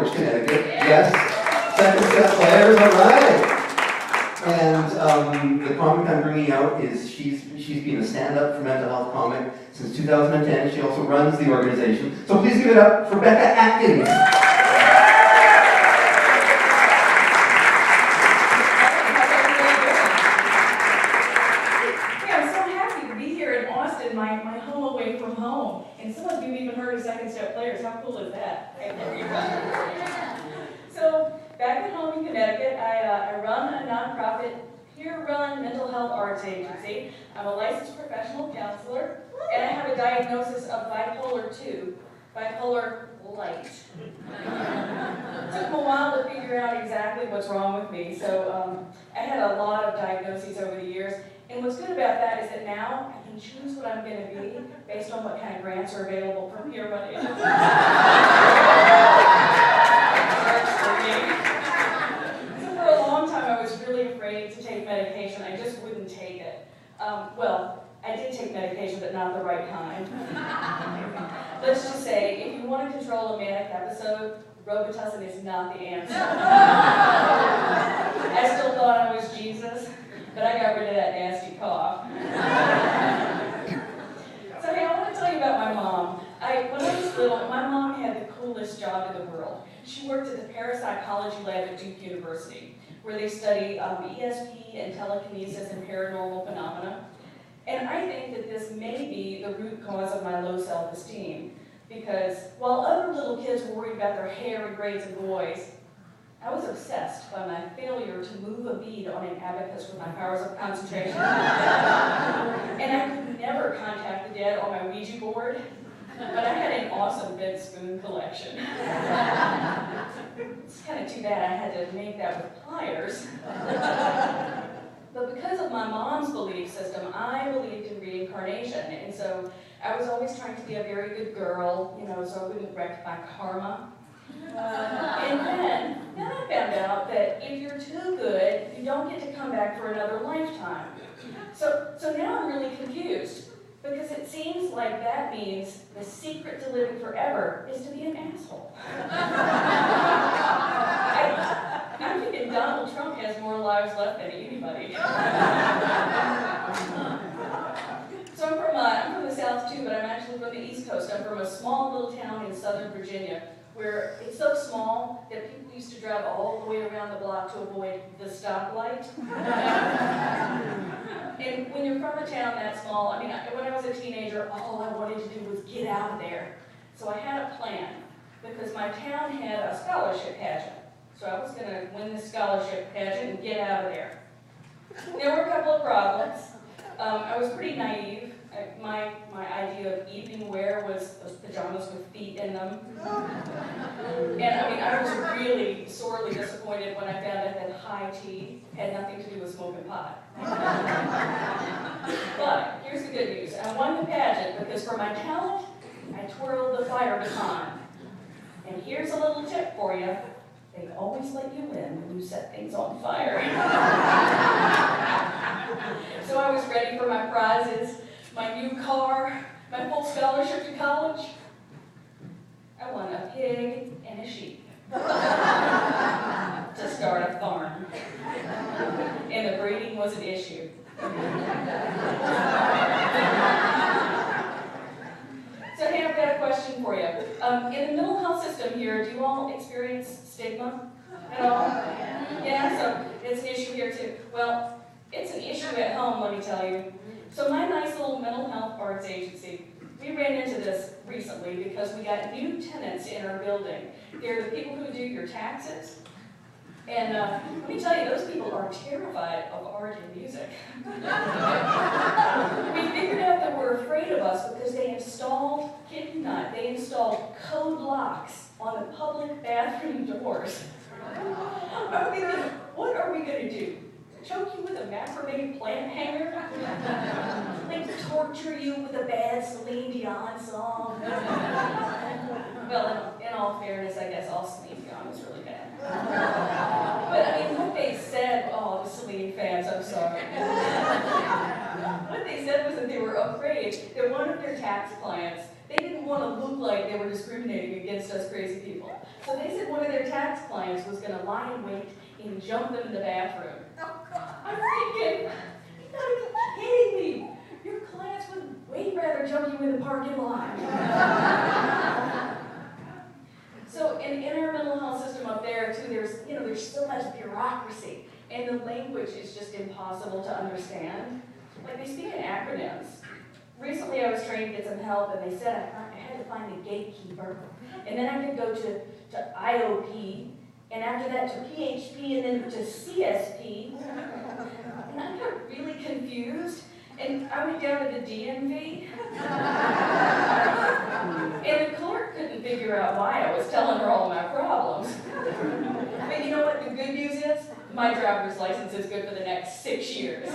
Cambridge, Connecticut. Yes. Second set players, all right. And the comic I'm bringing out is she's been a stand-up for mental health comic since 2010. She also runs the organization. So please give it up for Becca Atkins. My home away from home. And some of you even heard of Second Step Players. How cool is that? So, back at home in Connecticut, I run a nonprofit, peer-run mental health arts agency. I'm a licensed professional counselor, and I have a diagnosis of bipolar 2, bipolar light. It took me a while to figure out exactly what's wrong with me. So, I had a lot of diagnoses over the years. And what's good about that is that now I can choose what I'm going to be based on what kind of grants are available from peer run agencies. So for a long time I was really afraid to take medication. I just wouldn't take it. Well, I did take medication, but not the right kind. Let's just say, if you want to control a manic episode, Robitussin is not the answer. I still thought I was Jesus. But I got rid of that nasty cough. So hey, I want to tell you about my mom. When I was little, my mom had the coolest job in the world. She worked at the parapsychology lab at Duke University, where they study ESP and telekinesis and paranormal phenomena. And I think that this may be the root cause of my low self-esteem, because while other little kids were worried about their hair and grades and boys, I was obsessed by my failure to move a bead on an abacus with my powers of concentration. And I could never contact the dead on my Ouija board, but I had an awesome bed spoon collection. It's kind of too bad I had to make that with pliers. But because of my mom's belief system, I believed in reincarnation. And so I was always trying to be a very good girl, so I wouldn't wreck my karma. And then I found out that if you're too good, you don't get to come back for another lifetime. So now I'm really confused, because it seems like that means the secret to living forever is to be an asshole. I'm thinking Donald Trump has more lives left than anybody. So I'm from the South too, but I'm actually from the East Coast. I'm from a small little town in Southern Virginia, where it's so small that people used to drive all the way around the block to avoid the stoplight. And when you're from a town that small, when I was a teenager, all I wanted to do was get out of there. So I had a plan, because my town had a scholarship pageant. So I was going to win this scholarship pageant and get out of there. There were a couple of problems. I was pretty naive. My idea of evening wear was those pajamas with feet in them. And I was really sorely disappointed when I found out that high tea had nothing to do with smoking pot. But here's the good news. I won the pageant because for my talent, I twirled the fire baton. And here's a little tip for you. They always let you win when you set things on fire. So I was ready for my prizes, my new car, my full scholarship to college. I won a pig and a sheep to start a farm. And the breeding was an issue. So hey, I've got a question for you. In the mental health system here, do you all experience stigma at all? Yeah, so it's an issue here too. Well, it's an issue at home, let me tell you. So my nice little mental health arts agency, we ran into this recently because we got new tenants in our building. They're the people who do your taxes. And let me tell you, those people are terrified of art and music. We figured out that we're afraid of us because they installed, kid you not, they installed code locks on the public bathroom doors. I'm thinking, what are we going to do? Choke you with a macrame plant hanger? Like torture you with a bad Celine Dion song? Well, in all fairness, I guess all Celine Dion was really bad. But what they said, the Celine fans, I'm sorry. What they said was that they were afraid that one of their tax clients, they didn't want want to look like they were discriminating against us crazy people. So they said one of their tax clients was going to lie in wait and jump them in the bathroom. I'm thinking, you gotta be kidding me. Your clients would way rather jump you in the parking lot. So in our mental health system up there too, there's so much bureaucracy, and the language is just impossible to understand. Like, they speak in acronyms. Recently I was trying to get some help, and they said I had to find a gatekeeper, and then I could go to IOP, and after that to PHP, and then to CSP. And I got really confused, and I went down to the DMV. And the clerk couldn't figure out why I was telling her all my problems. But you know what the good news is? My driver's license is good for the next 6 years.